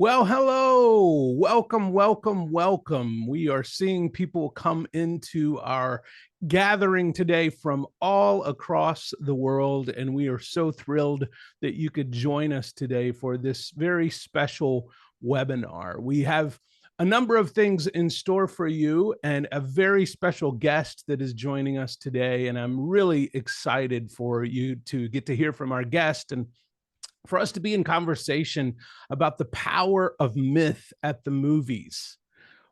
Well, hello, welcome, welcome, welcome. We are seeing people come into our gathering today from all across the world, and we are so thrilled that you could join us today for this very special webinar. We have a number of things in store for you and a very special guest that is joining us today, and I'm really excited for you to get to hear from our guest and for us to be in conversation about the power of myth at the movies.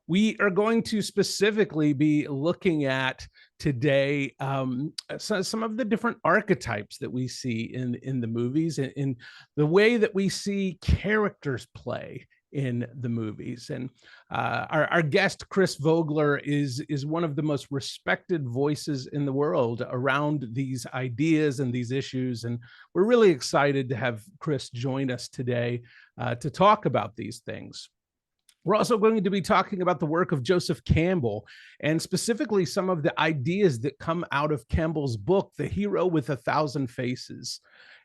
We are going to specifically be looking at today some of the different archetypes that we see in the movies and in the way that we see characters play in the movies. And our guest, Chris Vogler, is one of the most respected voices in the world around these ideas and these issues. And we're really excited to have Chris join us today to talk about these things. We're also going to be talking about the work of Joseph Campbell and specifically some of the ideas that come out of Campbell's book, The Hero with a Thousand Faces.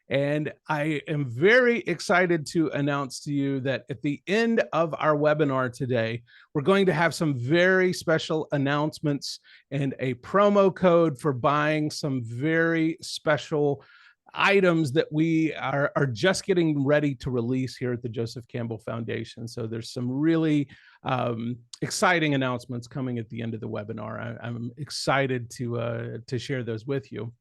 And I am very excited to announce to you that at the end of our webinar today, we're going to have some very special announcements and a promo code for buying some very special items that we are just getting ready to release here at the Joseph Campbell Foundation. So there's some really exciting announcements coming at the end of the webinar. I'm excited to share those with you.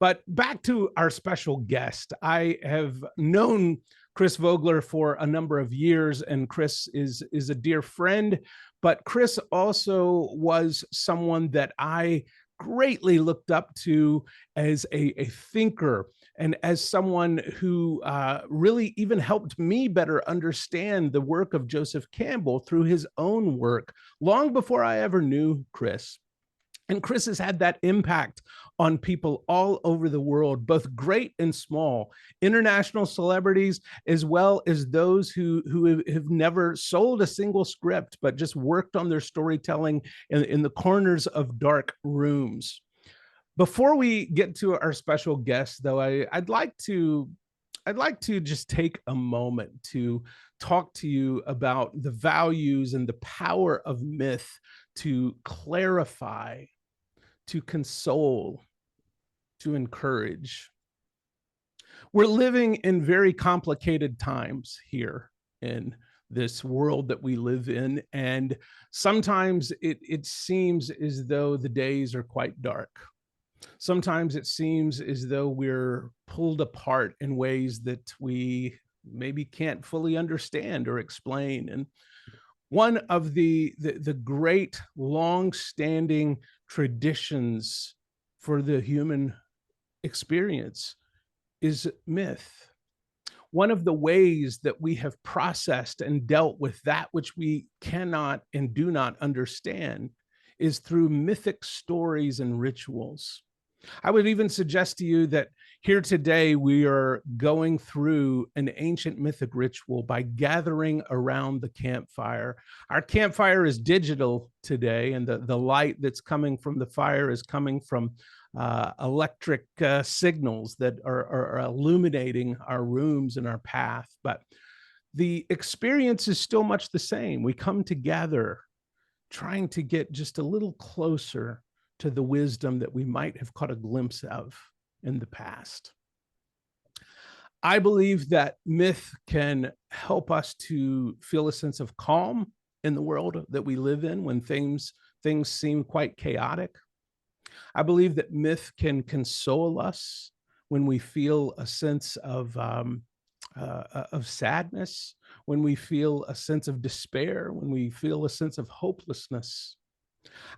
But back to our special guest. I have known Chris Vogler for a number of years, and Chris is a dear friend, but Chris also was someone that I greatly looked up to as a thinker and as someone who really even helped me better understand the work of Joseph Campbell through his own work long before I ever knew Chris. And Chris has had that impact on people all over the world, both great and small, international celebrities, as well as those who have never sold a single script, but just worked on their storytelling in the corners of dark rooms. Before we get to our special guest, though, I'd like to just take a moment to talk to you about the values and the power of myth to clarify, to console, to encourage. We're living in very complicated times here in this world that we live in, and sometimes it seems as though the days are quite dark. Sometimes it seems as though we're pulled apart in ways that we maybe can't fully understand or explain. And one of the great long-standing traditions for the human experience is myth. One of the ways that we have processed and dealt with that which we cannot and do not understand is through mythic stories and rituals. I would even suggest to you that here today we are going through an ancient mythic ritual by gathering around the campfire. Our campfire is digital today, and the light that's coming from the fire is coming from electric signals that are illuminating our rooms and our path. But the experience is still much the same. We come together trying to get just a little closer to the wisdom that we might have caught a glimpse of in the past. I believe that myth can help us to feel a sense of calm in the world that we live in when things seem quite chaotic. I believe that myth can console us when we feel a sense of sadness, when we feel a sense of despair, when we feel a sense of hopelessness.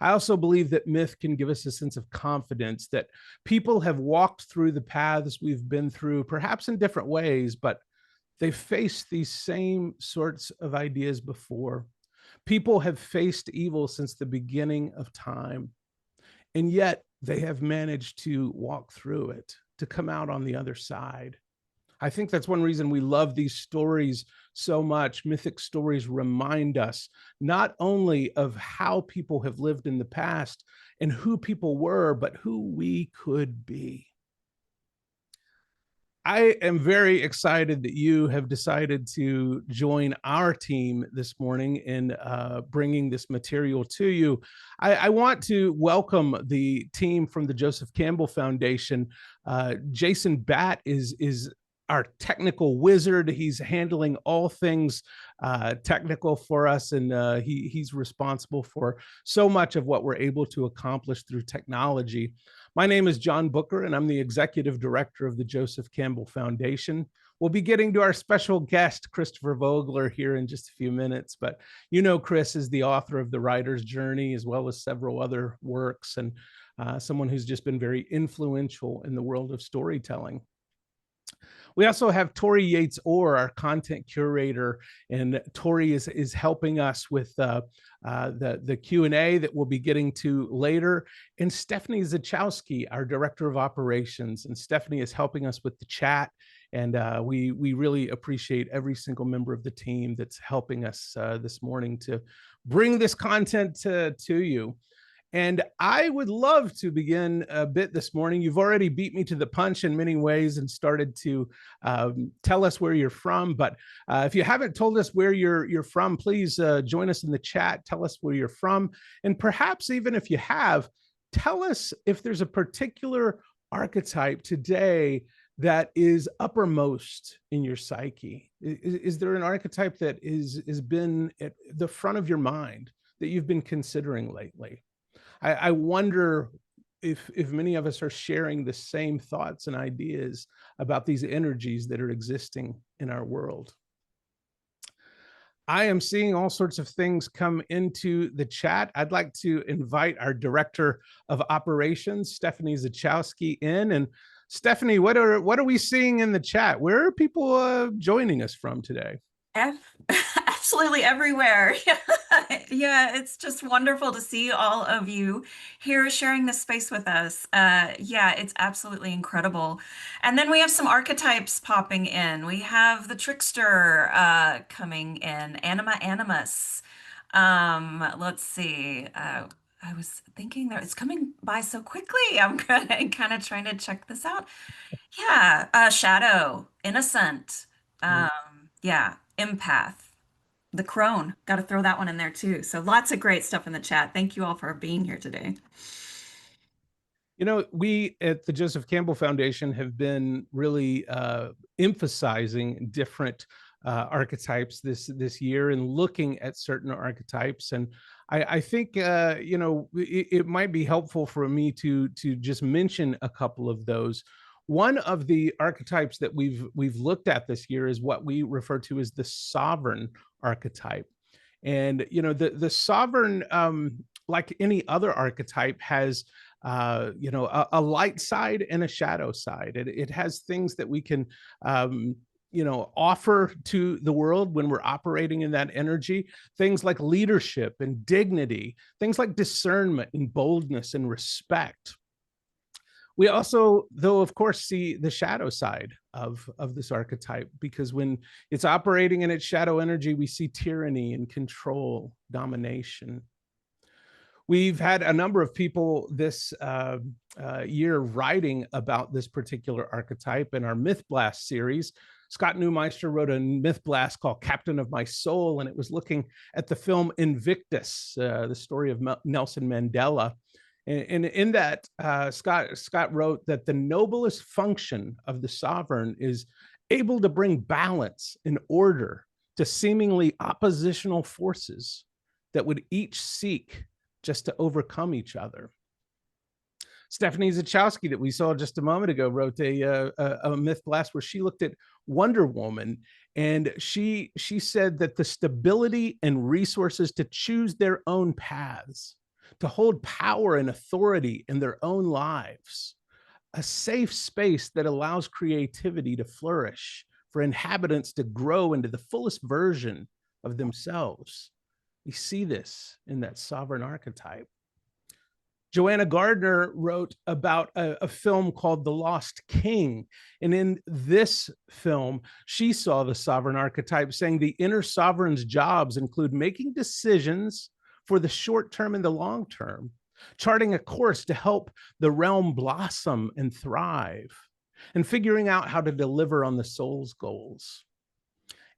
I also believe that myth can give us a sense of confidence that people have walked through the paths we've been through, perhaps in different ways, but they've faced these same sorts of ideas before. People have faced evil since the beginning of time, and yet they have managed to walk through it, to come out on the other side. I think that's one reason we love these stories so much. Mythic stories remind us not only of how people have lived in the past and who people were, but who we could be. I am very excited that you have decided to join our team this morning in bringing this material to you. I want to welcome the team from the Joseph Campbell Foundation. Jason Batt is our technical wizard. He's handling all things technical for us, and he's responsible for so much of what we're able to accomplish through technology. My name is John Bucher, and I'm the executive director of the Joseph Campbell Foundation. We'll be getting to our special guest, Christopher Vogler, here in just a few minutes. But you know, Chris is the author of The Writer's Journey, as well as several other works, and someone who's just been very influential in the world of storytelling. We also have Tori Yates-Orr, our content curator, and Tori is helping us with the Q&A that we'll be getting to later. And Stephanie Zachowski, our director of operations, and Stephanie is helping us with the chat. And we really appreciate every single member of the team that's helping us this morning to bring this content to you. And I would love to begin a bit this morning. You've already beat me to the punch in many ways and started to tell us where you're from. But if you haven't told us where you're from, please join us in the chat. Tell us where you're from. And perhaps even if you have, tell us if there's a particular archetype today that is uppermost in your psyche. Is there an archetype that has been at the front of your mind that you've been considering lately? I wonder if many of us are sharing the same thoughts and ideas about these energies that are existing in our world. I am seeing all sorts of things come into the chat. I'd like to invite our director of operations, Stephanie Zachowski, in. And Stephanie, what are we seeing in the chat? Where are people joining us from today? Absolutely everywhere. Yeah, it's just wonderful to see all of you here sharing this space with us. Yeah, it's absolutely incredible. And then we have some archetypes popping in. We have the trickster coming in, Anima Animus. Let's see. I was thinking that it's coming by so quickly. I'm kind of trying to check this out. Yeah, Shadow, Innocent. Yeah, Empath. The crone. Got to throw that one in there too. So lots of great stuff in the chat. Thank you all for being here today. You know, we at the Joseph Campbell Foundation have been really emphasizing different archetypes this year and looking at certain archetypes. And I think, you know, it might be helpful for me to just mention a couple of those. One of the archetypes that we've looked at this year is what we refer to as the sovereign archetype. And, you know, the sovereign, like any other archetype, has you know, a light side and a shadow side. It has things that we can you know, offer to the world when we're operating in that energy, things like leadership and dignity, things like discernment and boldness and respect. We also, though, of course, see the shadow side of this archetype, because when it's operating in its shadow energy, we see tyranny and control, domination. We've had a number of people this year writing about this particular archetype in our Myth Blast series. Scott Neumeister wrote a Myth Blast called Captain of My Soul, and it was looking at the film Invictus, the story of Nelson Mandela. And in that, Scott wrote that the noblest function of the sovereign is able to bring balance and order to seemingly oppositional forces that would each seek just to overcome each other. Stephanie Zachowski, that we saw just a moment ago, wrote a Myth Blast where she looked at Wonder Woman, and she said that the stability and resources to choose their own paths, to hold power and authority in their own lives, a safe space that allows creativity to flourish, for inhabitants to grow into the fullest version of themselves. We see this in that sovereign archetype. Joanna Gardner wrote about a film called The Lost King. And in this film, she saw the sovereign archetype, saying the inner sovereign's jobs include making decisions for the short term and the long term, charting a course to help the realm blossom and thrive. and figuring out how to deliver on the soul's goals.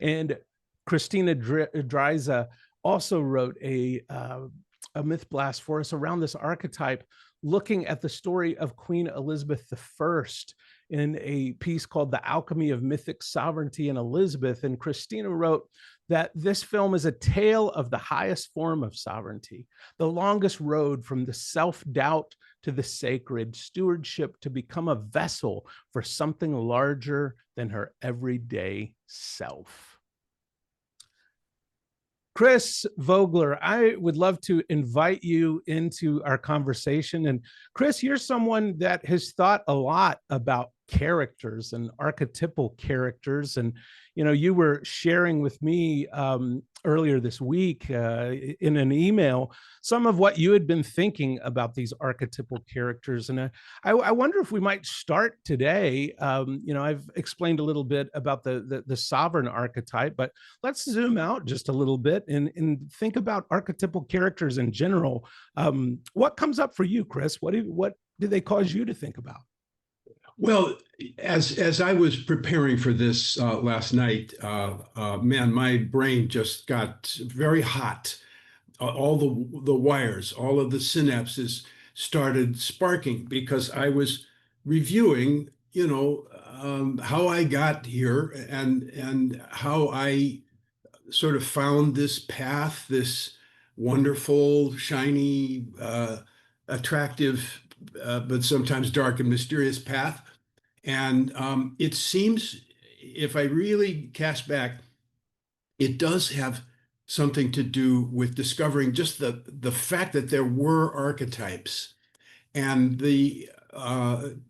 And Christina Dreiser also wrote a myth blast for us around this archetype, looking at the story of Queen Elizabeth I in a piece called The Alchemy of Mythic Sovereignty and Elizabeth. And Christina wrote that this film is a tale of the highest form of sovereignty, the longest road from the self-doubt to the sacred, stewardship to become a vessel for something larger than her everyday self. Chris Vogler, I would love to invite you into our conversation. And Chris, you're someone that has thought a lot about characters and archetypal characters. And, you know, you were sharing with me earlier this week in an email some of what you had been thinking about these archetypal characters. And I wonder if we might start today. You know, I've explained a little bit about the sovereign archetype, but let's zoom out just a little bit and think about archetypal characters in general. What comes up for you, Chris? What do they cause you to think about? Well, as I was preparing for this last night, man, my brain just got very hot. All the wires, all of the synapses started sparking because I was reviewing, how I got here and how I sort of found this path, this wonderful, shiny, attractive, but sometimes dark and mysterious path. And it seems, if I really cast back, it does have something to do with discovering just the fact that there were archetypes. And the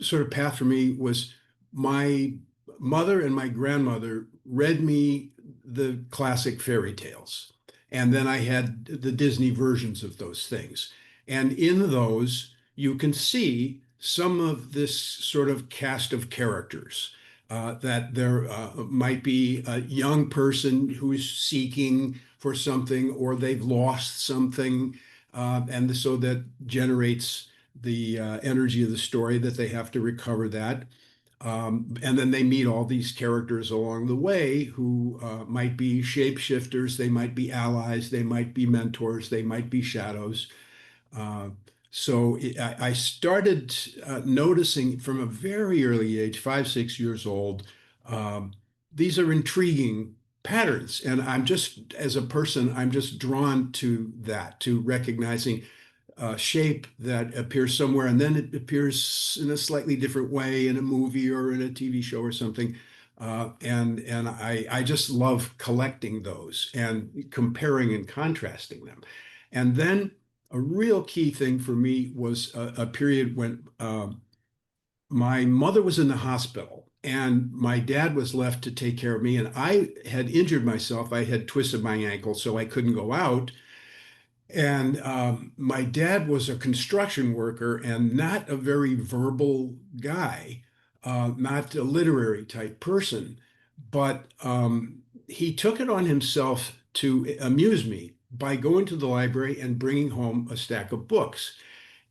sort of path for me was my mother and my grandmother read me the classic fairy tales. And then I had the Disney versions of those things. And in those, you can see some of this sort of cast of characters. That there might be a young person who is seeking for something or they've lost something. And so that generates the energy of the story that they have to recover that. And then they meet all these characters along the way who might be shapeshifters, they might be allies, they might be mentors, they might be shadows. So I started noticing from a very early age, 5, 6 years old, these are intriguing patterns. And I'm just, as a person, I'm just drawn to that, to recognizing shape that appears somewhere and then it appears in a slightly different way in a movie or in a TV show or something. And I just love collecting those and comparing and contrasting them. And then a real key thing for me was a period when my mother was in the hospital and my dad was left to take care of me. And I had injured myself. I had twisted my ankle, so I couldn't go out. And my dad was a construction worker and not a very verbal guy, not a literary type person, but he took it on himself to amuse me by going to the library and bringing home a stack of books.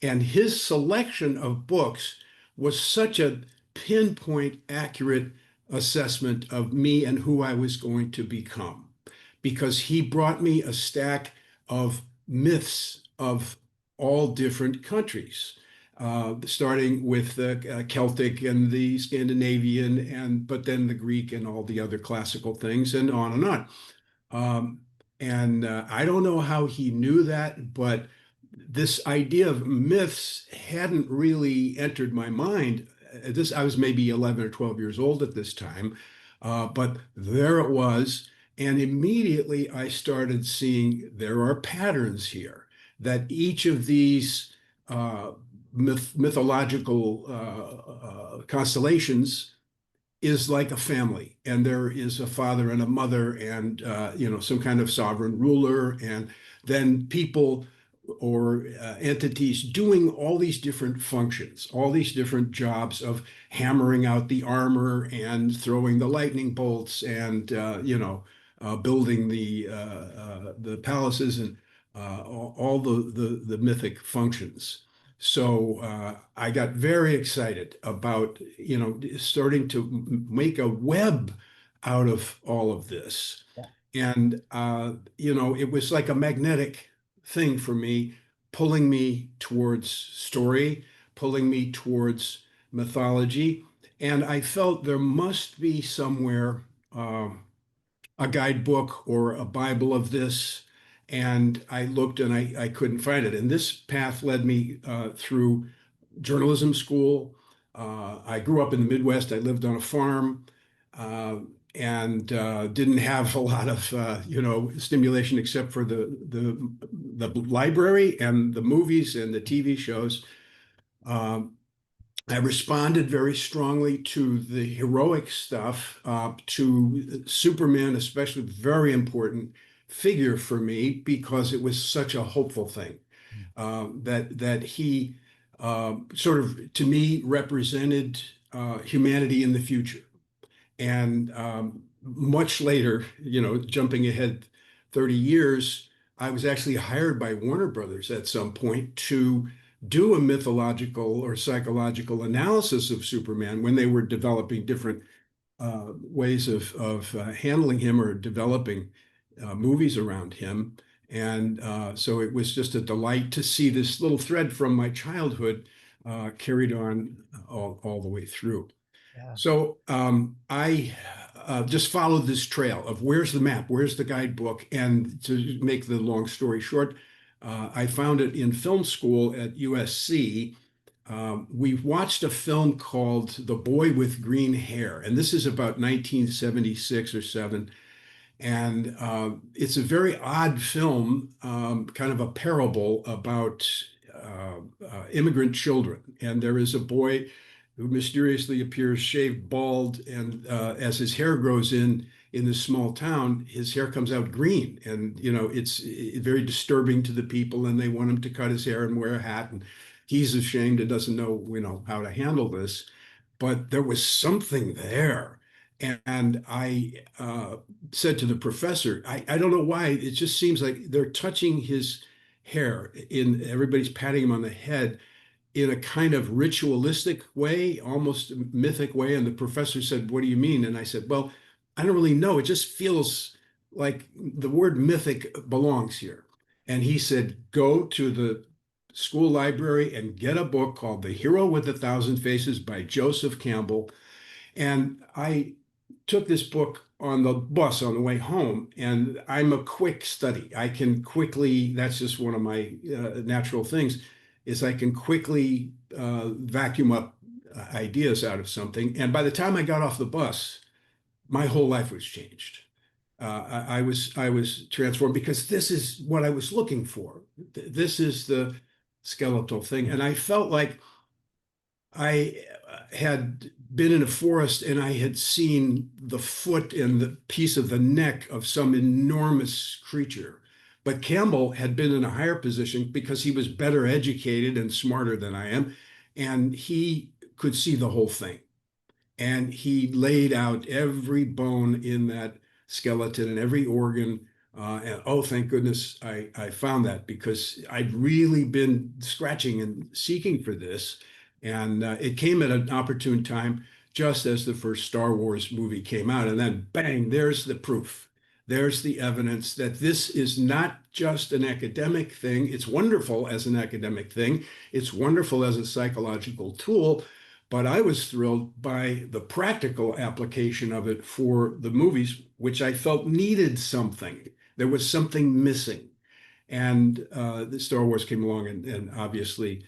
And his selection of books was such a pinpoint, accurate assessment of me and who I was going to become, because he brought me a stack of myths of all different countries, starting with the Celtic and the Scandinavian, but then the Greek and all the other classical things, and on and on. And I don't know how he knew that, but this idea of myths hadn't really entered my mind. I was maybe 11 or 12 years old at this time, but there it was. And immediately I started seeing there are patterns here, that each of these mythological constellations is like a family, and there is a father and a mother and some kind of sovereign ruler, and then people or entities doing all these different functions, all these different jobs of hammering out the armor and throwing the lightning bolts and building the palaces and all the mythic functions. So I got very excited about, starting to make a web out of all of this. And, it was like a magnetic thing for me, pulling me towards story, pulling me towards mythology. And I felt there must be somewhere a guidebook or a Bible of this. And I looked and I couldn't find it. And this path led me through journalism school. I grew up in the Midwest. I lived on a farm. And didn't have a lot of stimulation except for the library and the movies and the TV shows. Um, I responded very strongly to the heroic stuff, to Superman, especially very important figure for me because it was such a hopeful thing that he sort of to me represented humanity in the future. And much later, jumping ahead 30 years, I was actually hired by Warner Brothers at some point to do a mythological or psychological analysis of Superman when they were developing different ways of handling him or developing movies around him. And so it was just a delight to see this little thread from my childhood carried on all the way through. Yeah. So I just followed this trail of where's the map, where's the guidebook, and to make the long story short, I found it in film school at USC. We watched a film called The Boy with Green Hair, and this is about 1976 or 7. And it's a very odd film, kind of a parable about immigrant children. And there is a boy who mysteriously appears shaved bald, and as his hair grows in this small town, his hair comes out green, and it's very disturbing to the people, and they want him to cut his hair and wear a hat, and he's ashamed and doesn't know how to handle this. But there was something there, and I said to the professor, I don't know why, it just seems like they're touching his hair, everybody's patting him on the head in a kind of ritualistic way, almost mythic way. And the professor said, "What do you mean?" And I said, "Well, I don't really know. It just feels like the word mythic belongs here." And he said, "Go to the school library and get a book called The Hero with a Thousand Faces by Joseph Campbell." And I took this book on the bus on the way home, and I'm a quick study. I can quickly, that's just one of my natural things, is I can quickly vacuum up ideas out of something. And by the time I got off the bus, my whole life was changed. I was transformed because this is what I was looking for. This is the skeletal thing. And I felt like I had been in a forest and I had seen the foot and the piece of the neck of some enormous creature. But Campbell had been in a higher position because he was better educated and smarter than I am. And he could see the whole thing. And he laid out every bone in that skeleton and every organ. And oh, thank goodness I found that, because I'd really been scratching and seeking for this. And it came at an opportune time, just as the first Star Wars movie came out. And then bang, there's the proof. There's the evidence that this is not just an academic thing. It's wonderful as an academic thing. It's wonderful as a psychological tool. But I was thrilled by the practical application of it for the movies, which I felt needed something. There was something missing. And the Star Wars came along and obviously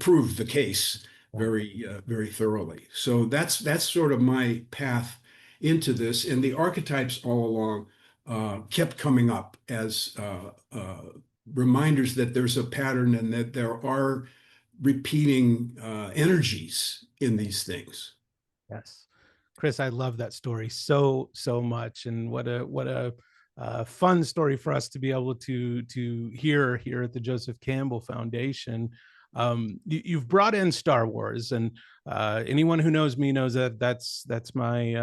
proved the case very thoroughly. So that's sort of my path into this. And the archetypes all along kept coming up as reminders that there's a pattern and that there are repeating energies in these things. Yes. Chris, I love that story so much. And what a fun story for us to be able to hear here at the Joseph Campbell Foundation. You've brought in Star Wars, and anyone who knows me knows that that's my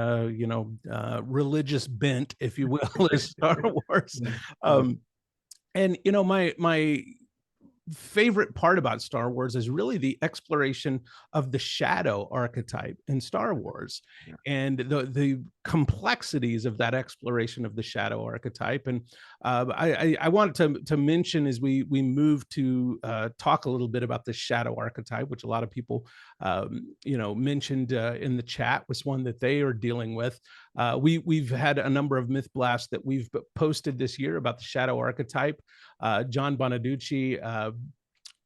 religious bent, if you will, is Star Wars. And my favorite part about Star Wars is really the exploration of the shadow archetype in Star Wars, and the complexities of that exploration of the shadow archetype. And I wanted to mention, as we move to talk a little bit about the shadow archetype, which a lot of people mentioned in the chat, was one that they are dealing with. We've had a number of myth blasts that we've posted this year about the shadow archetype. John Bonaducci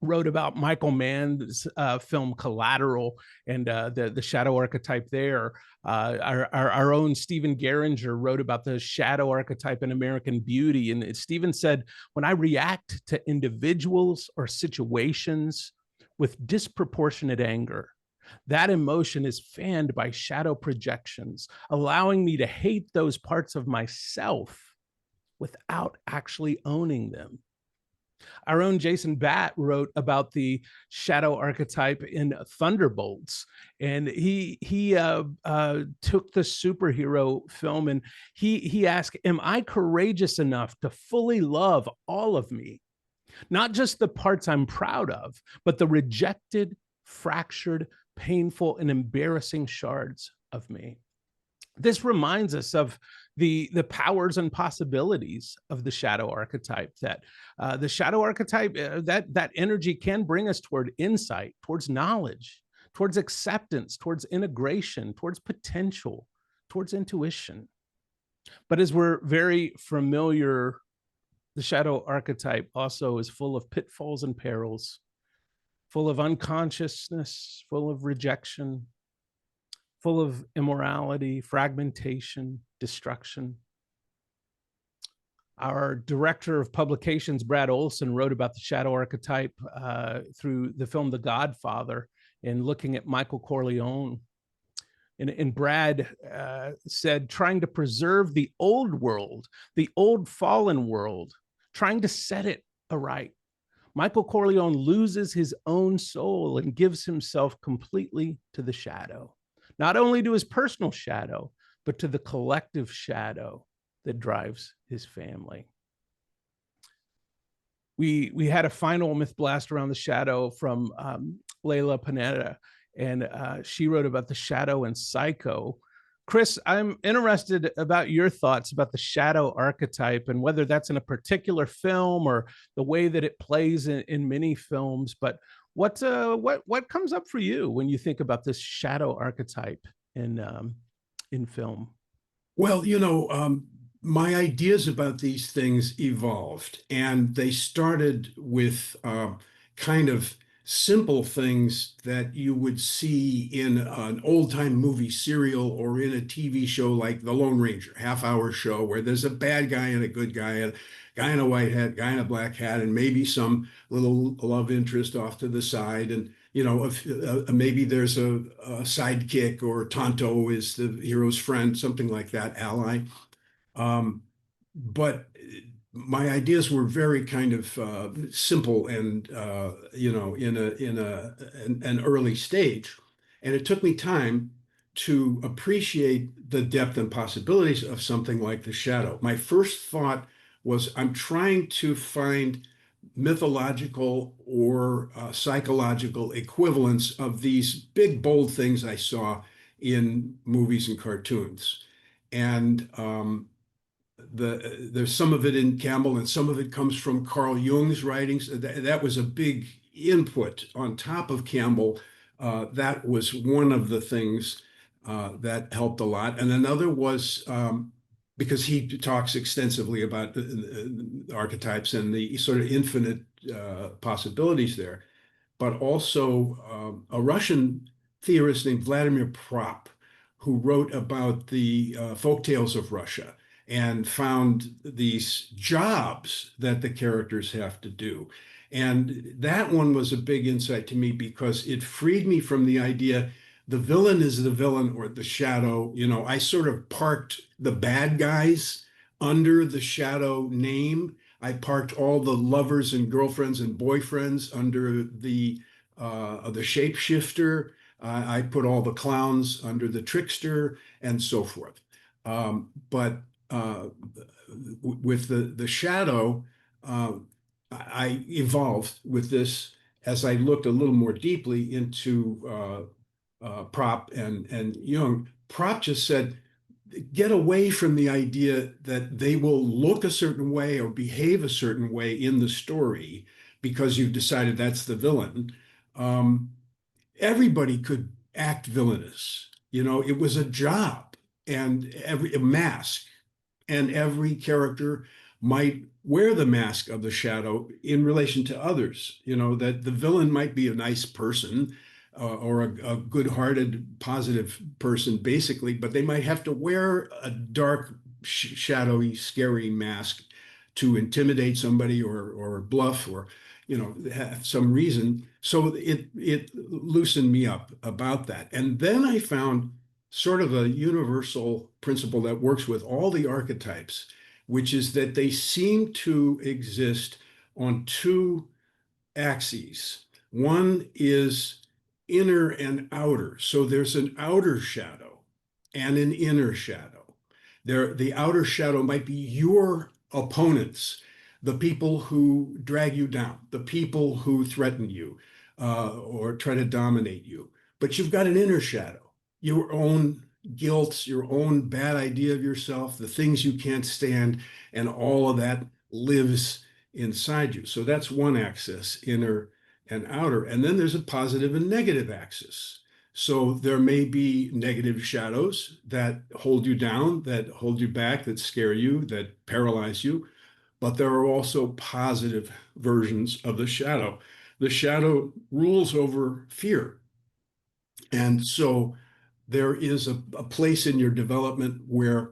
wrote about Michael Mann's film Collateral and the shadow archetype there. Our own Stephen Geringer wrote about the shadow archetype in American Beauty. And Stephen said, when I react to individuals or situations with disproportionate anger, that emotion is fanned by shadow projections, allowing me to hate those parts of myself without actually owning them. Our own Jason Batt wrote about the shadow archetype in Thunderbolts, and he took the superhero film and he asked, "Am I courageous enough to fully love all of me, not just the parts I'm proud of, but the rejected, fractured, painful, and embarrassing shards of me?" This reminds us of the powers and possibilities of the shadow archetype, that the shadow archetype, that energy can bring us toward insight, towards knowledge, towards acceptance, towards integration, towards potential, towards intuition. But as we're very familiar, the shadow archetype also is full of pitfalls and perils, full of unconsciousness, full of rejection, full of immorality, fragmentation, destruction. Our director of publications, Brad Olson, wrote about the shadow archetype through the film The Godfather, and looking at Michael Corleone. And Brad said, trying to preserve the old world, the old fallen world, trying to set it aright, Michael Corleone loses his own soul and gives himself completely to the shadow. Not only to his personal shadow, but to the collective shadow that drives his family. We had a final myth blast around the shadow from Leila Panetta, and she wrote about the shadow and Psycho. Chris, I'm interested about your thoughts about the shadow archetype and whether that's in a particular film or the way that it plays in many films. But what comes up for you when you think about this shadow archetype in film? Well, my ideas about these things evolved, and they started with kind of simple things that you would see in an old-time movie serial or in a TV show like The Lone Ranger, half-hour show where there's a bad guy and a good guy, and a guy in a white hat, guy in a black hat, and maybe some little love interest off to the side. And maybe there's a sidekick, or Tonto is the hero's friend, something like that, ally. But my ideas were very kind of simple and in an early stage, and it took me time to appreciate the depth and possibilities of something like the shadow. My first thought was, I'm trying to find mythological or psychological equivalents of these big, bold things I saw in movies and cartoons. And there's some of it in Campbell, and some of it comes from Carl Jung's writings. That was a big input on top of Campbell. That was one of the things that helped a lot. And another was because he talks extensively about the archetypes and the sort of infinite possibilities there, but also a Russian theorist named Vladimir Prop, who wrote about the folktales of Russia and found these jobs that the characters have to do. And that one was a big insight to me because it freed me from the idea the villain is the villain or the shadow. I sort of parked the bad guys under the shadow name. I parked all the lovers and girlfriends and boyfriends under the shapeshifter. I put all the clowns under the trickster and so forth. But with the shadow, I evolved with this as I looked a little more deeply into Prop and Jung. Prop just said, get away from the idea that they will look a certain way or behave a certain way in the story because you've decided that's the villain. Um, Everybody could act villainous. It was a job and a mask, and every character might wear the mask of the shadow in relation to others. That the villain might be a nice person or a good-hearted, positive person, basically, but they might have to wear a dark, shadowy, scary mask to intimidate somebody or bluff or have some reason. So it loosened me up about that. And then I found sort of a universal principle that works with all the archetypes, which is that they seem to exist on two axes. One is inner and outer. So there's an outer shadow and an inner shadow. The outer shadow might be your opponents, the people who drag you down, the people who threaten you or try to dominate you. But you've got an inner shadow, your own guilt, your own bad idea of yourself, the things you can't stand, and all of that lives inside you. So that's one axis, inner and outer. And then there's a positive and negative axis. So there may be negative shadows that hold you down, that hold you back, that scare you, that paralyze you. But there are also positive versions of the shadow. The shadow rules over fear. And so there is a place in your development where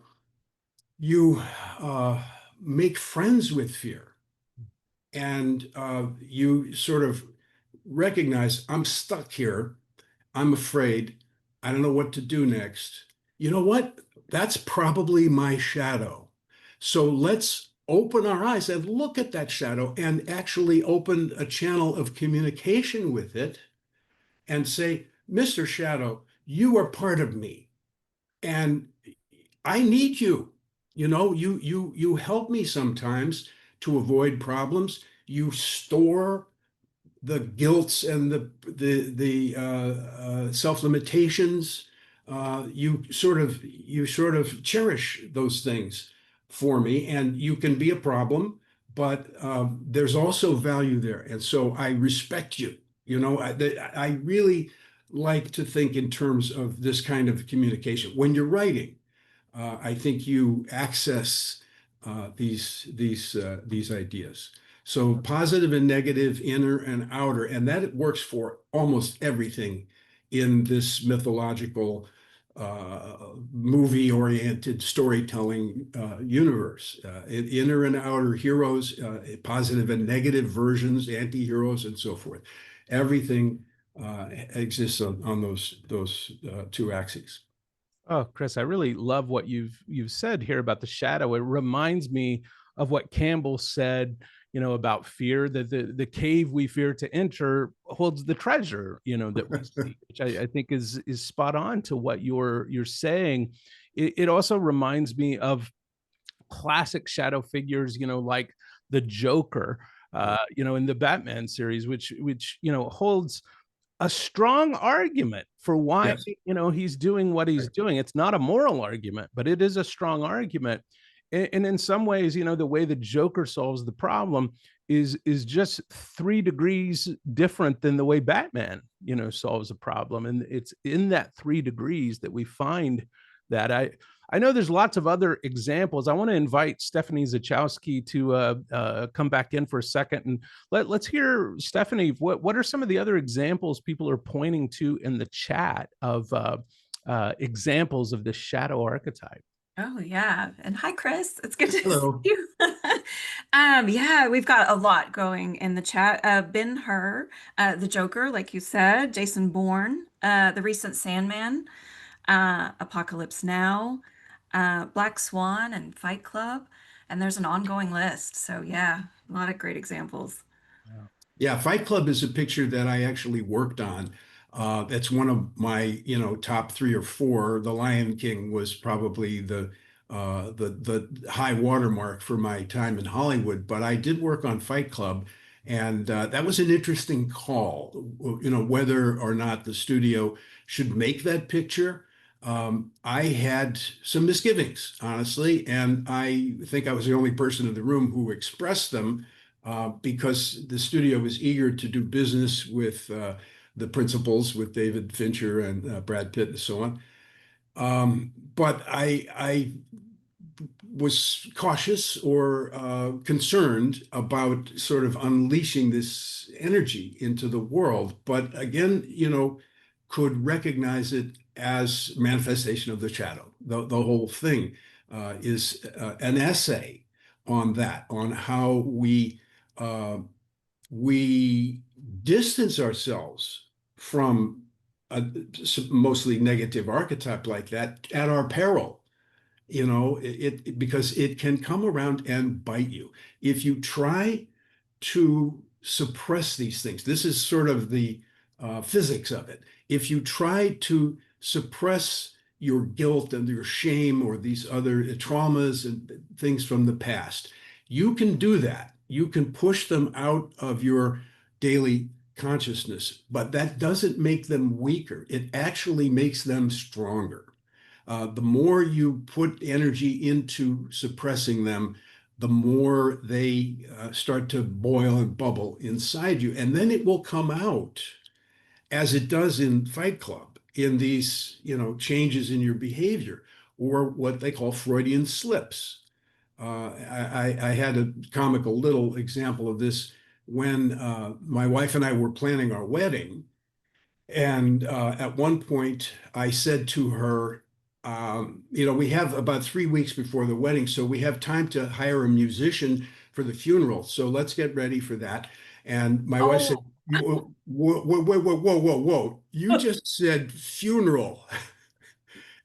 you make friends with fear, and you sort of recognize, I'm stuck here. I'm afraid. I don't know what to do next. You know what? That's probably my shadow. So let's open our eyes and look at that shadow and actually open a channel of communication with it and say, Mr. Shadow, you are part of me and I need you. You help me sometimes to avoid problems. You store the guilts and the self limitations. You sort of cherish those things for me, and you can be a problem, but there's also value there, and so I respect you. I really like to think in terms of this kind of communication when you're writing. I think you access these ideas. So positive and negative, inner and outer, and that works for almost everything in this mythological, movie-oriented storytelling universe. Inner and outer heroes, positive and negative versions, anti-heroes, and so forth. Everything exists on those two axes. Oh, Chris, I really love what you've said here about the shadow. It reminds me of what Campbell said, about fear, that the cave we fear to enter holds the treasure, that we see, which I think is spot on to what you're saying. It also reminds me of classic shadow figures, like the Joker, in the Batman series, which holds a strong argument for why Yes. he's doing what he's Right. doing. It's not a moral argument, but it is a strong argument. And in some ways, the way the Joker solves the problem is just 3 degrees different than the way Batman, solves a problem. And it's in that 3 degrees that we find that I know there's lots of other examples. I want to invite Stephanie Zachowski to come back in for a second, and let's hear, Stephanie, what are some of the other examples people are pointing to in the chat of examples of the shadow archetype? Oh yeah. And hi, Chris. It's good to Hello. see you. Yeah, we've got a lot going in the chat. Ben-Hur, the Joker, like you said, Jason Bourne, the recent Sandman, Apocalypse Now, Black Swan, and Fight Club. And there's an ongoing list. So yeah, a lot of great examples. Yeah, Fight Club is a picture that I actually worked on. That's one of my, top 3 or 4. The Lion King was probably the the high watermark for my time in Hollywood, but I did work on Fight Club, and that was an interesting call, whether or not the studio should make that picture. I had some misgivings, honestly, and I think I was the only person in the room who expressed them because the studio was eager to do business with the principals, with David Fincher and Brad Pitt and so on. But I was cautious or concerned about sort of unleashing this energy into the world. But again, could recognize it as manifestation of the shadow. The whole thing is an essay on that, on how we distance ourselves from a mostly negative archetype like that at our peril. Because it can come around and bite you if you try to suppress these things. This is sort of the physics of it. If you try to suppress your guilt and your shame or these other traumas and things from the past, you can do that. You can push them out of your daily consciousness, but that doesn't make them weaker. It actually makes them stronger. The more you put energy into suppressing them, the more they start to boil and bubble inside you. And then it will come out, as it does in Fight Club, in these, changes in your behavior, or what they call Freudian slips. I had a comical little example of this when my wife and I were planning our wedding. And at one point, I said to her, we have about 3 weeks before the wedding, so we have time to hire a musician for the funeral. So let's get ready for that. And my wife said, whoa, whoa, whoa, whoa, whoa, whoa, whoa. You just said funeral.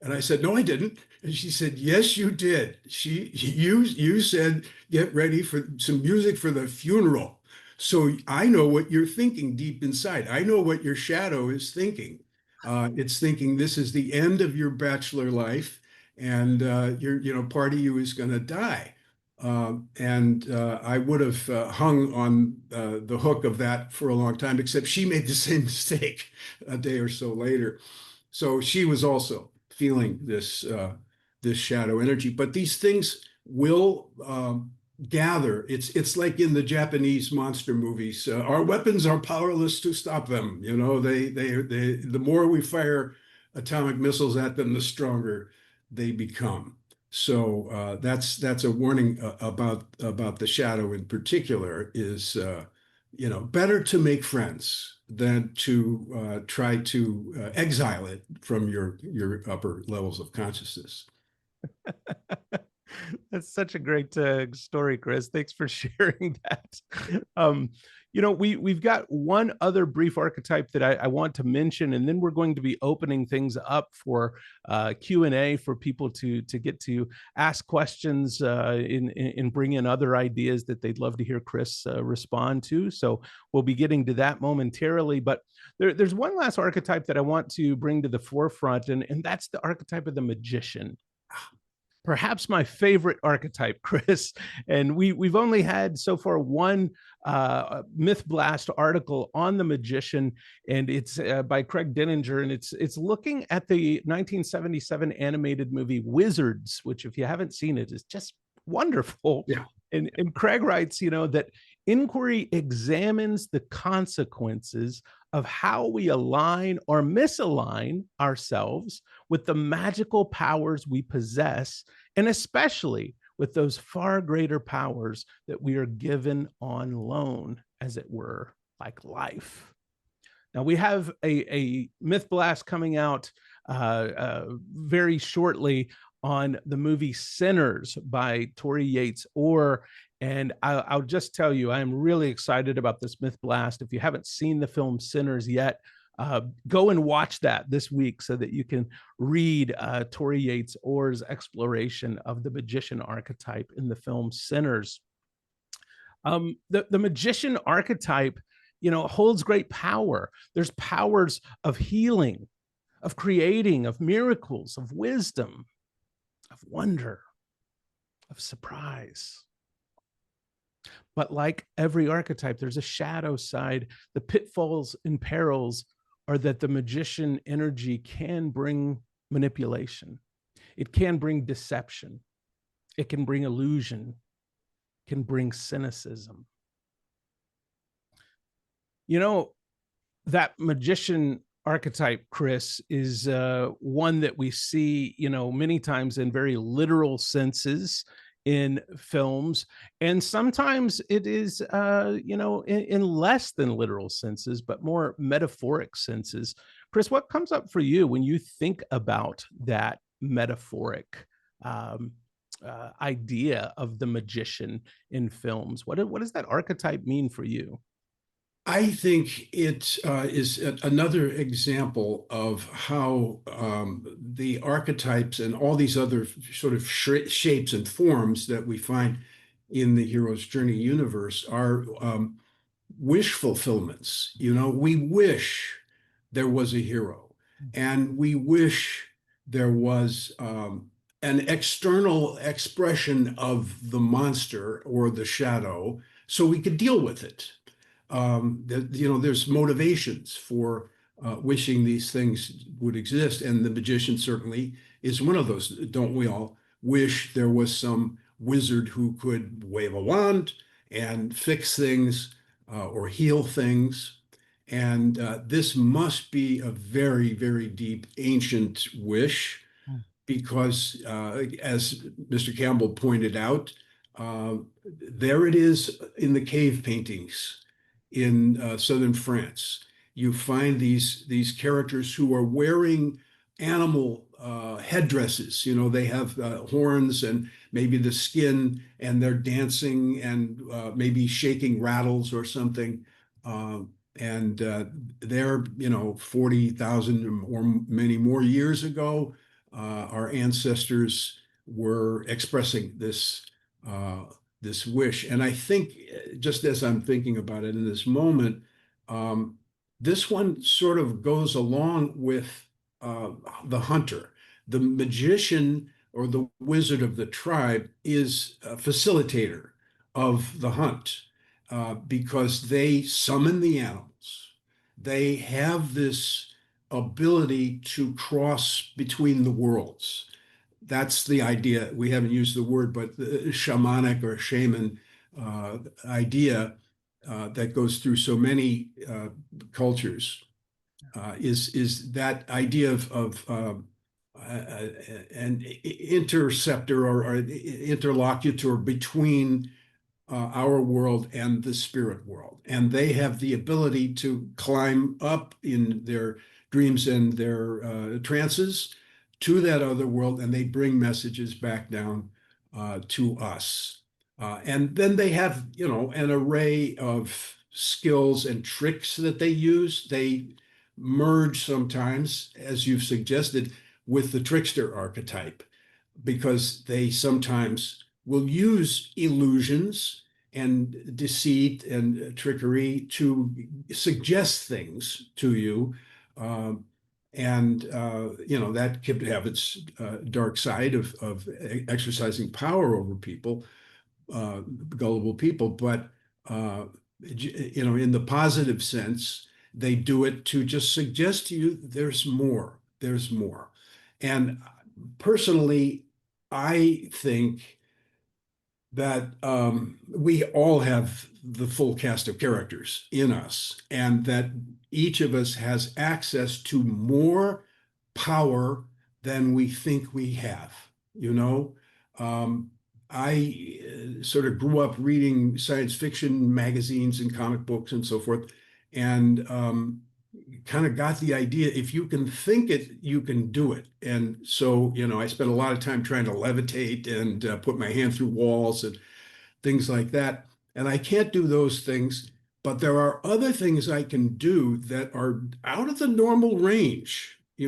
And I said, no, I didn't. And she said, yes, you did. You said, get ready for some music for the funeral. So I know what you're thinking deep inside. I know what your shadow is thinking. It's thinking this is the end of your bachelor life, and part of you is going to die. I would have hung on the hook of that for a long time, except she made the same mistake a day or so later. So she was also feeling this shadow energy. But these things will gather. It's like in the Japanese monster movies. Our weapons are powerless to stop them. The more we fire atomic missiles at them, the stronger they become. So that's a warning about the shadow in particular. Is better to make friends than to try to exile it from your upper levels of consciousness. That's such a great story, Chris. Thanks for sharing that. We've got one other brief archetype that I want to mention, and then we're going to be opening things up for Q&A for people to get to ask questions and bring in other ideas that they'd love to hear Chris respond to. So we'll be getting to that momentarily. But there's one last archetype that I want to bring to the forefront, and that's the archetype of the magician. Perhaps my favorite archetype, Chris. And we've only had so far one Myth Blast article on the magician, and it's by Craig Denninger, and it's looking at the 1977 animated movie Wizards, which, if you haven't seen it, is just wonderful. Yeah. And Craig writes, that inquiry examines the consequences of how we align or misalign ourselves with the magical powers we possess, and especially with those far greater powers that we are given on loan, as it were, like life. Now, we have a Myth Blast coming out very shortly on the movie Sinners by Tori Yates Orr. And I'll just tell you, I'm really excited about this Myth Blast. If you haven't seen the film Sinners yet, go and watch that this week so that you can read Tori Yates Orr's exploration of the magician archetype in the film Sinners. The magician archetype, holds great power. There's powers of healing, of creating, of miracles, of wisdom, of wonder, of surprise. But like every archetype, there's a shadow side. The pitfalls and perils are that the magician energy can bring manipulation. It can bring deception. It can bring illusion. It can bring cynicism. You know, that magician archetype, Chris, is one that we see, many times in very literal senses in films, and sometimes it is, in less than literal senses, but more metaphoric senses. Chris, what comes up for you when you think about that metaphoric um, idea of the magician in films? What does that archetype mean for you? I think it is another example of how the archetypes and all these other sort of shapes and forms that we find in the hero's journey universe are wish fulfillments. We wish there was a hero, and we wish there was an external expression of the monster or the shadow so we could deal with it. There's motivations for wishing these things would exist, and the magician certainly is one of those. Don't we all wish there was some wizard who could wave a wand and fix things or heal things? And this must be a very, very deep, ancient wish, because as Mr. Campbell pointed out, uh, there it is in the cave paintings in southern France. You find these characters who are wearing animal headdresses. They have horns and maybe the skin, and they're dancing and maybe shaking rattles or something. And they're, 40,000 or many more years ago, our ancestors were expressing this wish. And I think, just as I'm thinking about it in this moment, this one sort of goes along with the hunter. The magician or the wizard of the tribe is a facilitator of the hunt because they summon the animals. They have this ability to cross between the worlds. That's the idea. We haven't used the word, but the shamanic or shaman idea that goes through so many cultures is that idea of an interceptor or interlocutor between our world and the spirit world. And they have the ability to climb up in their dreams and their trances to that other world, and they bring messages back down to us. And then they have, an array of skills and tricks that they use. They merge sometimes, as you've suggested, with the trickster archetype, because they sometimes will use illusions and deceit and trickery to suggest things to you. And that could have its dark side of exercising power over people, gullible people. But in the positive sense, they do it to just suggest to you there's more. There's more. And personally, I think that we all have the full cast of characters in us, and that each of us has access to more power than we think we have. I sort of grew up reading science fiction magazines and comic books and so forth, and kind of got the idea, if you can think it, you can do it. And so, I spent a lot of time trying to levitate and put my hand through walls and things like that. And I can't do those things, but there are other things I can do that are out of the normal range. I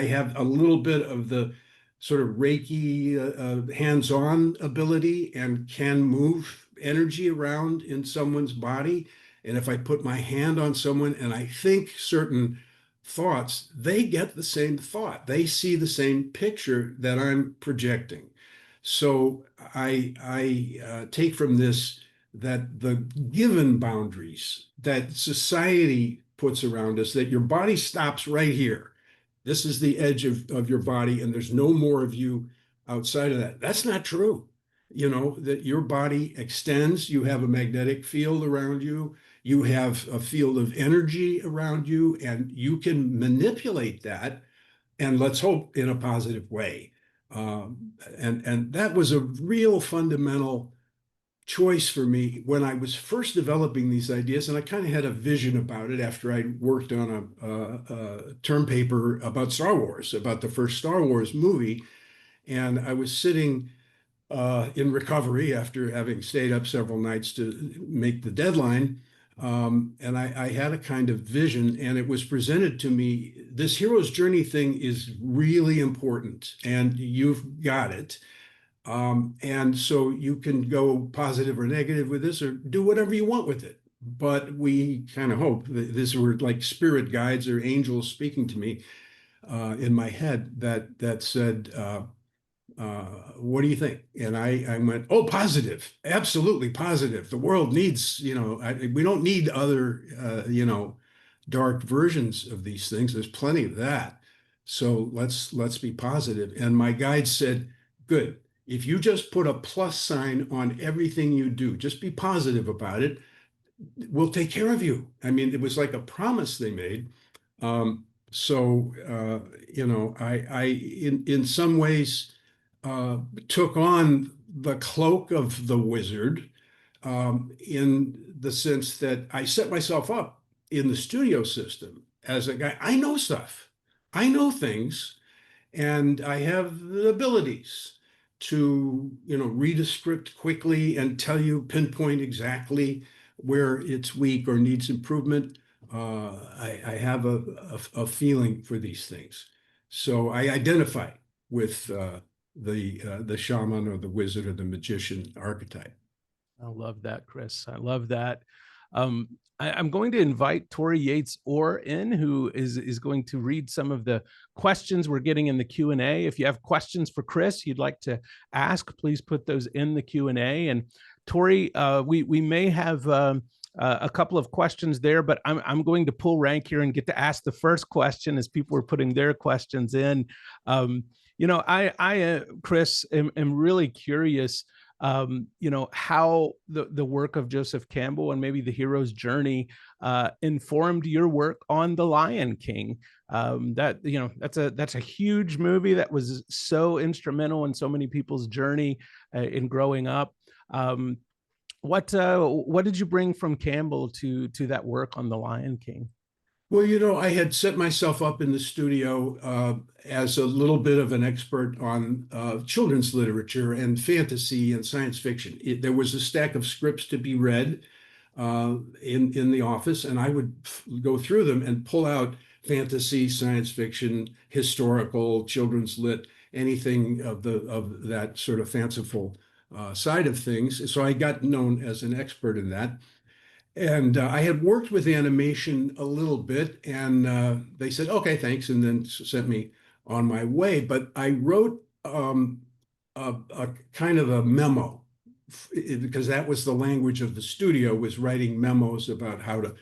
have a little bit of the sort of Reiki hands-on ability and can move energy around in someone's body. And if I put my hand on someone and I think certain thoughts, they get the same thought. They see the same picture that I'm projecting. So I take from this that the given boundaries that society puts around us, that your body stops right here. This is the edge of your body, and there's no more of you outside of that. That's not true. You know, that your body extends, you have a magnetic field around you, you have a field of energy around you, and you can manipulate that, and let's hope in a positive way. And that was a real fundamental choice for me when I was first developing these ideas. And I kind of had a vision about it after I worked on a term paper about Star Wars, about the first Star Wars movie. And I was sitting in recovery after having stayed up several nights to make the deadline. And I had a kind of vision, and it was presented to me. This hero's journey thing is really important, and you've got it. And so you can go positive or negative with this, or do whatever you want with it. But we kind of hope that these were like spirit guides or angels speaking to me in my head that said, what do you think? And I went, oh, positive, absolutely positive. The world needs, we don't need other, dark versions of these things. There's plenty of that. So let's be positive. And my guide said, good. If you just put a plus sign on everything you do, just be positive about it, we'll take care of you. I mean, it was like a promise they made. I in some ways took on the cloak of the wizard, in the sense that I set myself up in the studio system as a guy. I know stuff, I know things, and I have the abilities to, read a script quickly and tell you, pinpoint exactly where it's weak or needs improvement. I have a feeling for these things. So I identify with the shaman or the wizard or the magician archetype. I love that, Chris. I love that. I'm going to invite Tori Yates Orr in, who is going to read some of the questions we're getting in the Q&A. If you have questions for Chris you'd like to ask, please put those in the Q&A. And Tori, we may have a couple of questions there, but I'm going to pull rank here and get to ask the first question as people are putting their questions in. I Chris, am really curious, how the work of Joseph Campbell and maybe the hero's journey informed your work on The Lion King. That's a huge movie that was so instrumental in so many people's journey in growing up. What did you bring from Campbell to that work on The Lion King? Well, I had set myself up in the studio as a little bit of an expert on children's literature and fantasy and science fiction. There was a stack of scripts to be read in the office, and I would go through them and pull out fantasy, science fiction, historical, children's lit, anything of that sort of fanciful side of things. So I got known as an expert in that. And I had worked with animation a little bit, and they said, okay, thanks, and then sent me on my way. But I wrote a kind of a memo, because that was the language of the studio, was writing memos about how to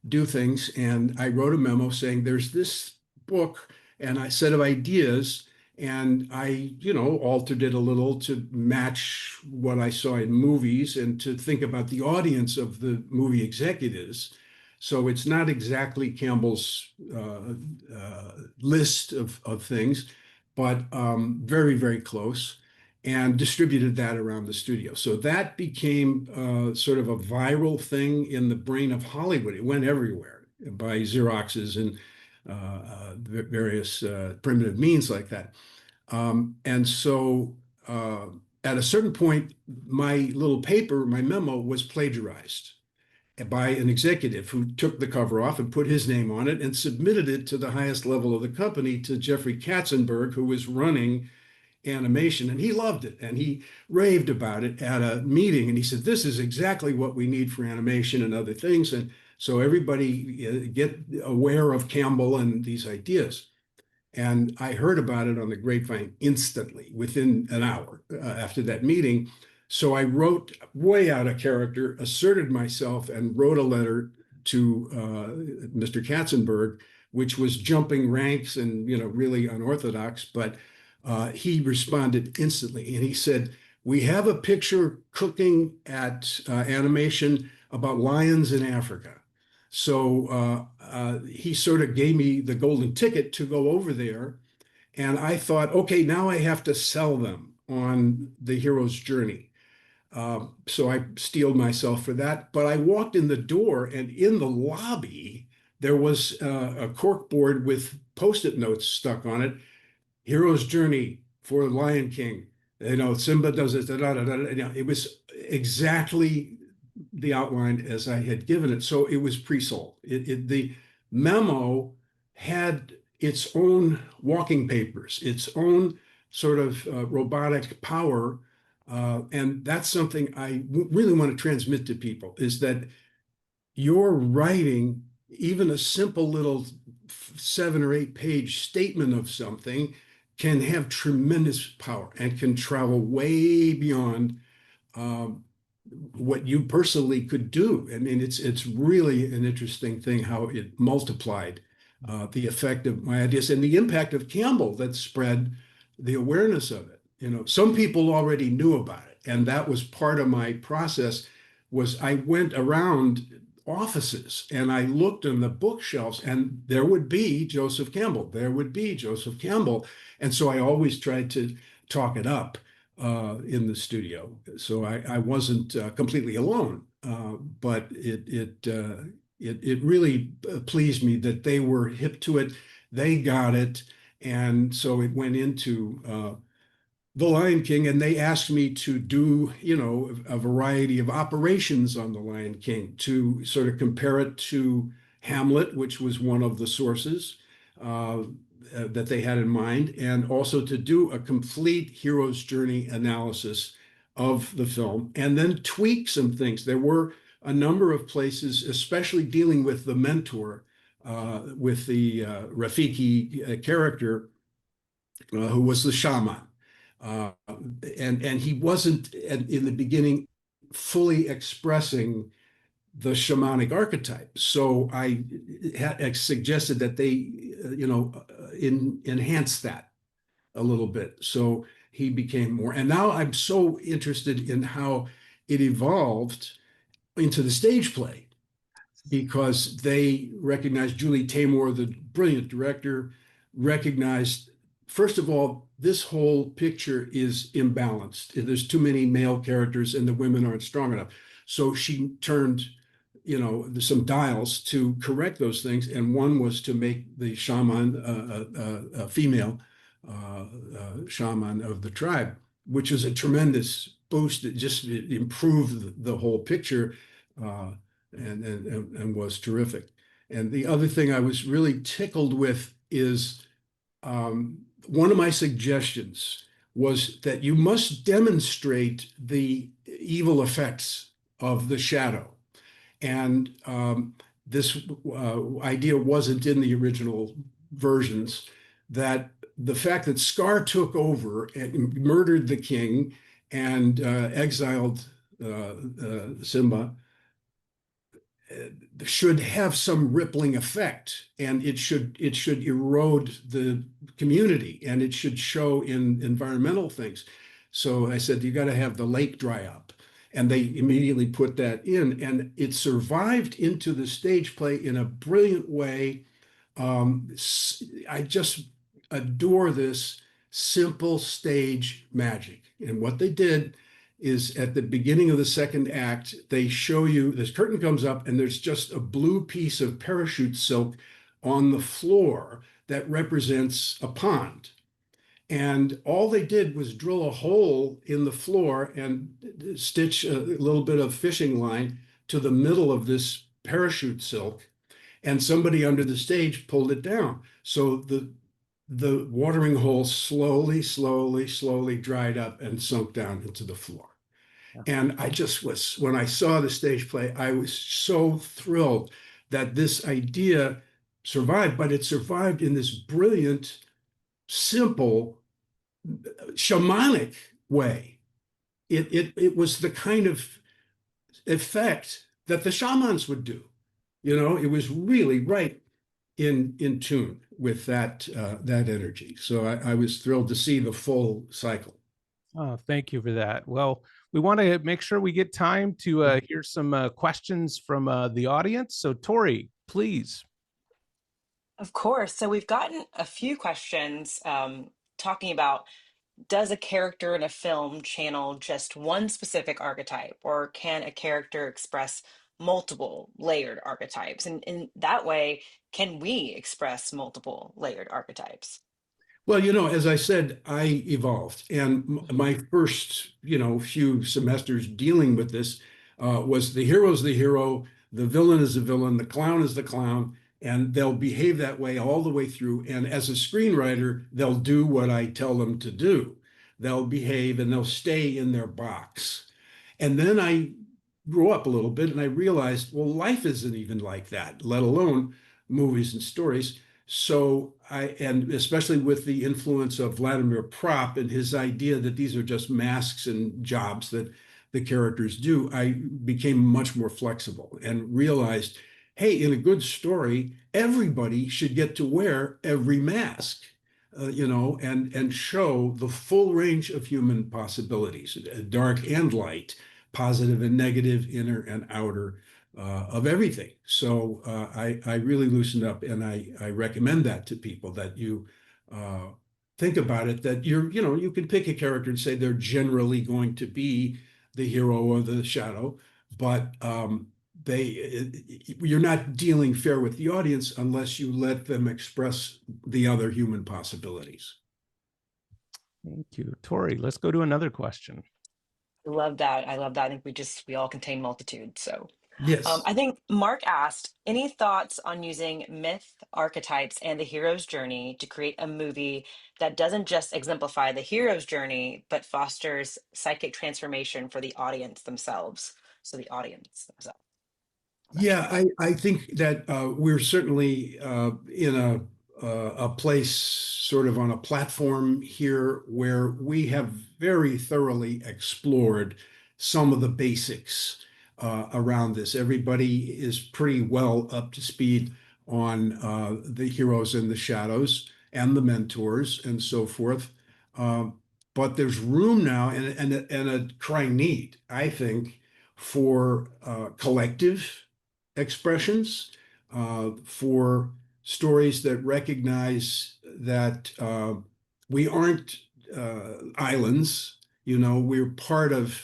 do things. And I wrote a memo saying, there's this book and a set of ideas, and I, altered it a little to match what I saw in movies and to think about the audience of the movie executives. So it's not exactly Campbell's list of things, but very, very close, and distributed that around the studio. So that became sort of a viral thing in the brain of Hollywood. It went everywhere by Xeroxes and various primitive means like that. And so at a certain point, my little paper, my memo, was plagiarized by an executive who took the cover off and put his name on it and submitted it to the highest level of the company, to Jeffrey Katzenberg, who was running animation. And he loved it, and he raved about it at a meeting. And he said, this is exactly what we need for animation and other things. And So everybody get aware of Campbell and these ideas. And I heard about it on the grapevine instantly, within an hour after that meeting. So I wrote way out of character, asserted myself, and wrote a letter to Mr. Katzenberg, which was jumping ranks and really unorthodox. But he responded instantly, and he said, "We have a picture cooking at animation about lions in Africa." So he sort of gave me the golden ticket to go over there. And I thought, okay, now I have to sell them on the hero's journey. So I steeled myself for that. But I walked in the door, and in the lobby, there was a corkboard with Post-it notes stuck on it. Hero's journey for Lion King. Simba does it. It was exactly the outline as I had given it. So it was pre-sold. The memo had its own walking papers, its own sort of robotic power. And that's something I really want to transmit to people, is that your writing, even a simple little 7 or 8 page statement of something, can have tremendous power and can travel way beyond what you personally could do. I mean, it's really an interesting thing how it multiplied the effect of my ideas and the impact of Campbell that spread the awareness of it. Some people already knew about it, and that was part of my process. Was I went around offices and I looked on the bookshelves, and there would be Joseph Campbell. There would be Joseph Campbell, and so I always tried to talk it up in the studio. So I wasn't completely alone, but it really pleased me that they were hip to it. They got it. And so it went into The Lion King, and they asked me to do, a variety of operations on The Lion King to sort of compare it to Hamlet, which was one of the sources that they had in mind, and also to do a complete hero's journey analysis of the film, and then tweak some things. There were a number of places, especially dealing with the mentor, with the Rafiki character, who was the shaman. And he wasn't in the beginning fully expressing the shamanic archetype. So I suggested that they, enhance that a little bit. So he became more. And now I'm so interested in how it evolved into the stage play, because they recognized Julie Taymor, the brilliant director, recognized, first of all, this whole picture is imbalanced. There's too many male characters and the women aren't strong enough. So she turned, some dials to correct those things. And one was to make the shaman a female shaman of the tribe, which was a tremendous boost. It just improved the whole picture and was terrific. And the other thing I was really tickled with is one of my suggestions was that you must demonstrate the evil effects of the shadow. And this idea wasn't in the original versions, that the fact that Scar took over and murdered the king and exiled Simba should have some rippling effect, and it should erode the community, and it should show in environmental things. So I said, you got to have the lake dry up. And they immediately put that in, and it survived into the stage play in a brilliant way. I just adore this simple stage magic. And what they did is, at the beginning of the second act, they show you, this curtain comes up and there's just a blue piece of parachute silk on the floor that represents a pond. And all they did was drill a hole in the floor and stitch a little bit of fishing line to the middle of this parachute silk. And somebody under the stage pulled it down. So the watering hole slowly dried up and sunk down into the floor. And I just was, when I saw the stage play, I was so thrilled that this idea survived, but it survived in this brilliant, simple, shamanic way. It was the kind of effect that the shamans would do. It was really right in tune with that energy. So I was thrilled to see the full cycle. Oh, thank you for that. Well, we want to make sure we get time to hear some questions from the audience. So, Tori, please. Of course. So we've gotten a few questions talking about, does a character in a film channel just one specific archetype, or can a character express multiple layered archetypes? And in that way, can we express multiple layered archetypes? Well, as I said, I evolved, and my first, few semesters dealing with this was the hero's the hero, the villain is the villain, the clown is the clown, and they'll behave that way all the way through. And as a screenwriter, they'll do what I tell them to do. They'll behave and they'll stay in their box. And then I grew up a little bit and I realized, well, life isn't even like that, let alone movies and stories. So and especially with the influence of Vladimir Propp and his idea that these are just masks and jobs that the characters do, I became much more flexible and realized, hey, in a good story, everybody should get to wear every mask, and show the full range of human possibilities, dark and light, positive and negative, inner and outer, of everything. So I really loosened up, and I recommend that to people, that you think about it, that you can pick a character and say they're generally going to be the hero or the shadow, but you're not dealing fair with the audience unless you let them express the other human possibilities. Thank you, Tori. Let's go to another question. I love that. I love that. I think we all contain multitude. So Yes. I think Mark asked, any thoughts on using myth, archetypes, and the hero's journey to create a movie that doesn't just exemplify the hero's journey, but fosters psychic transformation for the audience themselves? So the audience themselves. Yeah, I think that we're certainly in a place, sort of on a platform here, where we have very thoroughly explored some of the basics around this. Everybody is pretty well up to speed on the heroes and the shadows and the mentors and so forth. But there's room now, and a crying need, I think, for collective expressions, for stories that recognize that we aren't islands. We're part of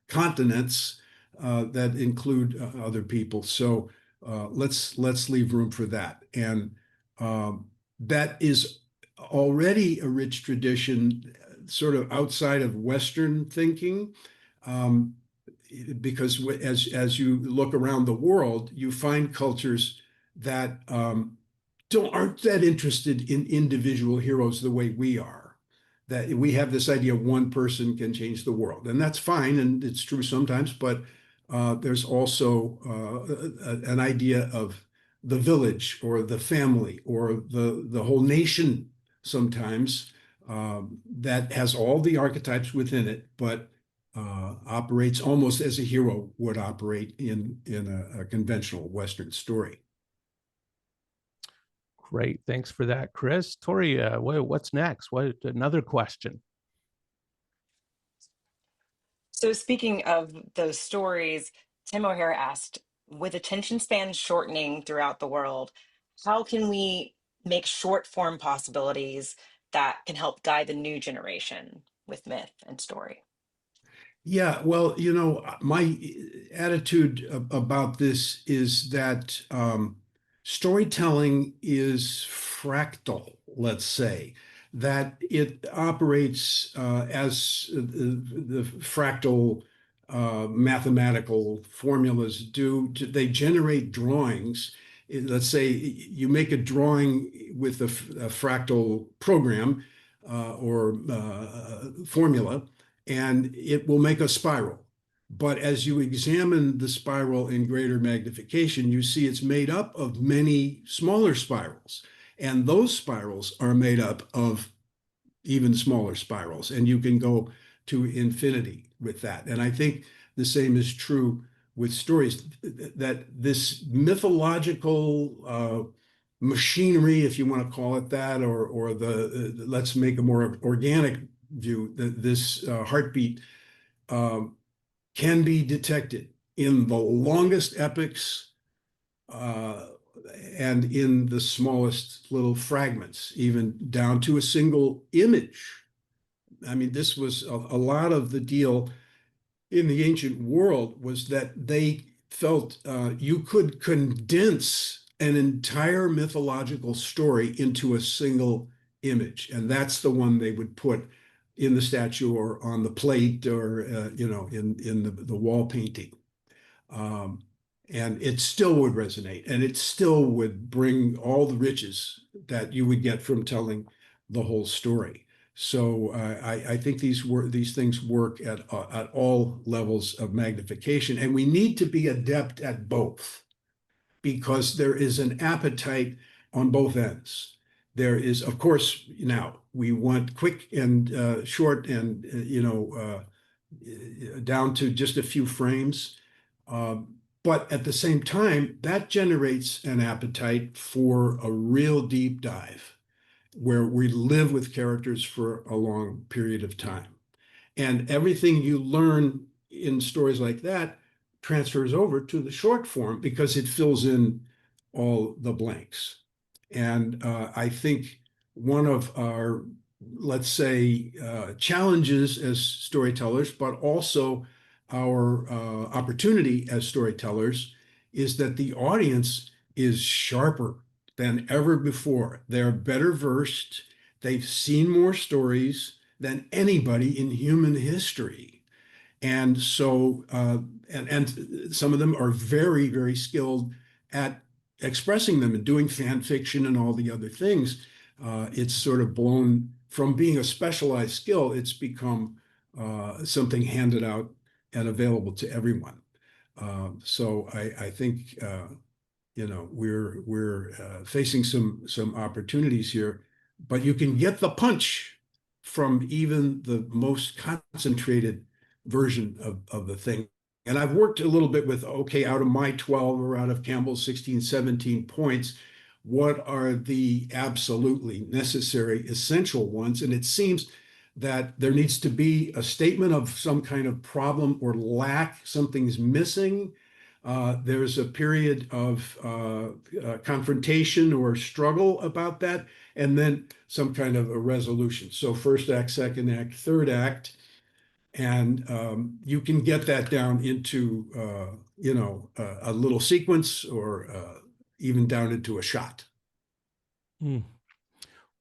continents that include other people. So let's leave room for that. And that is already a rich tradition, sort of outside of Western thinking. Because as you look around the world, you find cultures that aren't that interested in individual heroes the way we are. That we have this idea one person can change the world, and that's fine, and it's true sometimes. But there's also an idea of the village or the family or the whole nation sometimes, that has all the archetypes within it, but operates almost as a hero would operate in a conventional Western story. Great, thanks for that, Chris. Tori, what's next? Another question? So speaking of those stories, Tim O'Hare asked, with attention spans shortening throughout the world, how can we make short form possibilities that can help guide the new generation with myth and story? Yeah, well, my attitude about this is that storytelling is fractal, let's say, that it operates as the fractal mathematical formulas do. They generate drawings. Let's say you make a drawing with a fractal program or formula, and it will make a spiral. But as you examine the spiral in greater magnification, you see it's made up of many smaller spirals. And those spirals are made up of even smaller spirals. And you can go to infinity with that. And I think the same is true with stories, that this mythological machinery, if you want to call it that, or let's make a more organic view, this heartbeat can be detected in the longest epics and in the smallest little fragments, even down to a single image. I mean, this was a lot of the deal in the ancient world, was that they felt you could condense an entire mythological story into a single image. And that's the one they would put in the statue or on the plate or, in the wall painting. And it still would resonate, and it still would bring all the riches that you would get from telling the whole story. So I think these things work at all levels of magnification, and we need to be adept at both, because there is an appetite on both ends. There is, of course, now we want quick and short and down to just a few frames. But at the same time, that generates an appetite for a real deep dive, where we live with characters for a long period of time. And everything you learn in stories like that transfers over to the short form, because it fills in all the blanks. And I think one of our, let's say, challenges as storytellers, but also our opportunity as storytellers, is that the audience is sharper than ever before. They're better versed. They've seen more stories than anybody in human history. And so, and some of them are very, very skilled at expressing them and doing fan fiction and all the other things. It's sort of blown from being a specialized skill. It's become something handed out and available to everyone. So I think we're facing some opportunities here, but you can get the punch from even the most concentrated version of the thing. And I've worked a little bit with, okay, out of my 12 or out of Campbell's 16, 17 points, what are the absolutely necessary, essential ones? And it seems that there needs to be a statement of some kind of problem or lack, something's missing. There's a period of confrontation or struggle about that, and then some kind of a resolution. So first act, second act, third act, and you can get that down into a little sequence, or even down into a shot.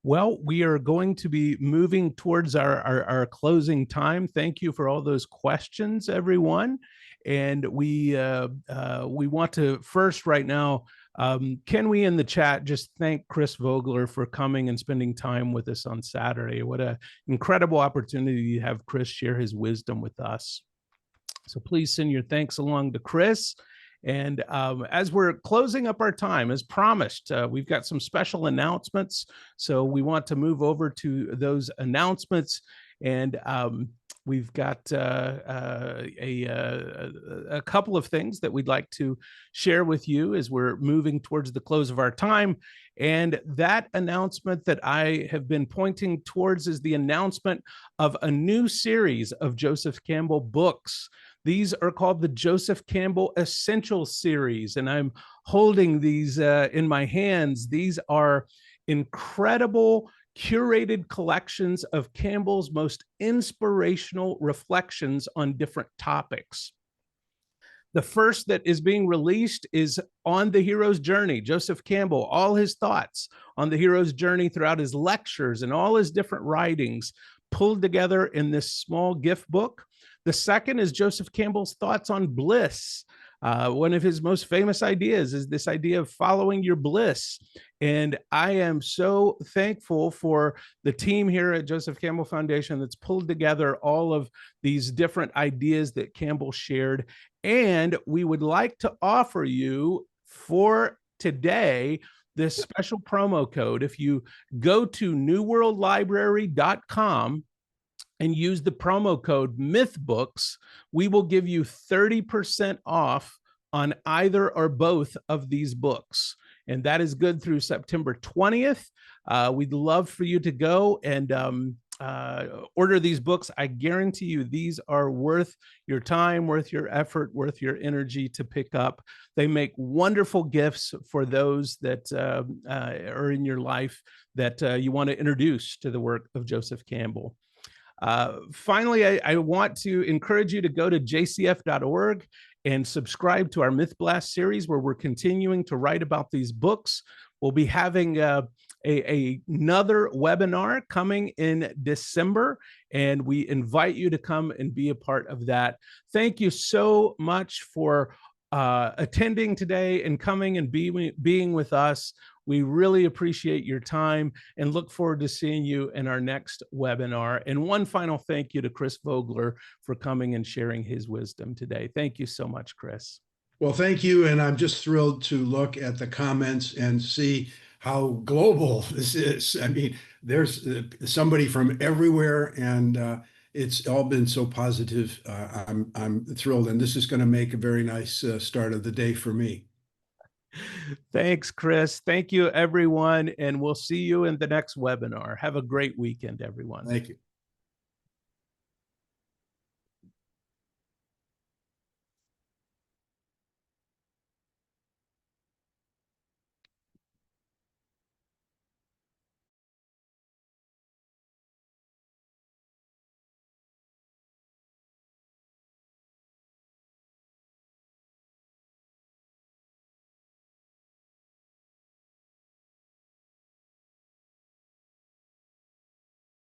Well, we are going to be moving towards our closing time. Thank you for all those questions, everyone. And we want to first right now, can we in the chat just thank Chris Vogler for coming and spending time with us on Saturday? What an incredible opportunity to have Chris share his wisdom with us. So please send your thanks along to Chris. And as we're closing up our time, as promised, we've got some special announcements. So we want to move over to those announcements. And we've got a couple of things that we'd like to share with you as we're moving towards the close of our time. And that announcement that I have been pointing towards is the announcement of a new series of Joseph Campbell books. These are called the Joseph Campbell Essential Series, and I'm holding these in my hands. These are incredible curated collections of Campbell's most inspirational reflections on different topics. The first that is being released is On the Hero's Journey. Joseph Campbell, all his thoughts on the hero's journey throughout his lectures and all his different writings pulled together in this small gift book. The second is Joseph Campbell's thoughts on bliss, One of his most famous ideas is this idea of following your bliss. And I am so thankful for the team here at Joseph Campbell Foundation that's pulled together all of these different ideas that Campbell shared. And we would like to offer you for today this special promo code. If you go to newworldlibrary.com and use the promo code MythBooks, we will give you 30% off on either or both of these books. And that is good through September 20th. We'd love for you to go and order these books. I guarantee you these are worth your time, worth your effort, worth your energy to pick up. They make wonderful gifts for those that are in your life that you want to introduce to the work of Joseph Campbell. Finally, I want to encourage you to go to jcf.org and subscribe to our Myth Blast series, where we're continuing to write about these books. We'll be having another webinar coming in December, and we invite you to come and be a part of that. Thank you so much for attending today and coming and being with us. We really appreciate your time and look forward to seeing you in our next webinar. And one final thank you to Chris Vogler for coming and sharing his wisdom today. Thank you so much, Chris. Well, thank you. And I'm just thrilled to look at the comments and see how global this is. I mean, there's somebody from everywhere, and it's all been so positive. I'm thrilled, and this is going to make a very nice start of the day for me. Thanks, Chris. Thank you, everyone. And we'll see you in the next webinar. Have a great weekend, everyone. Thank you.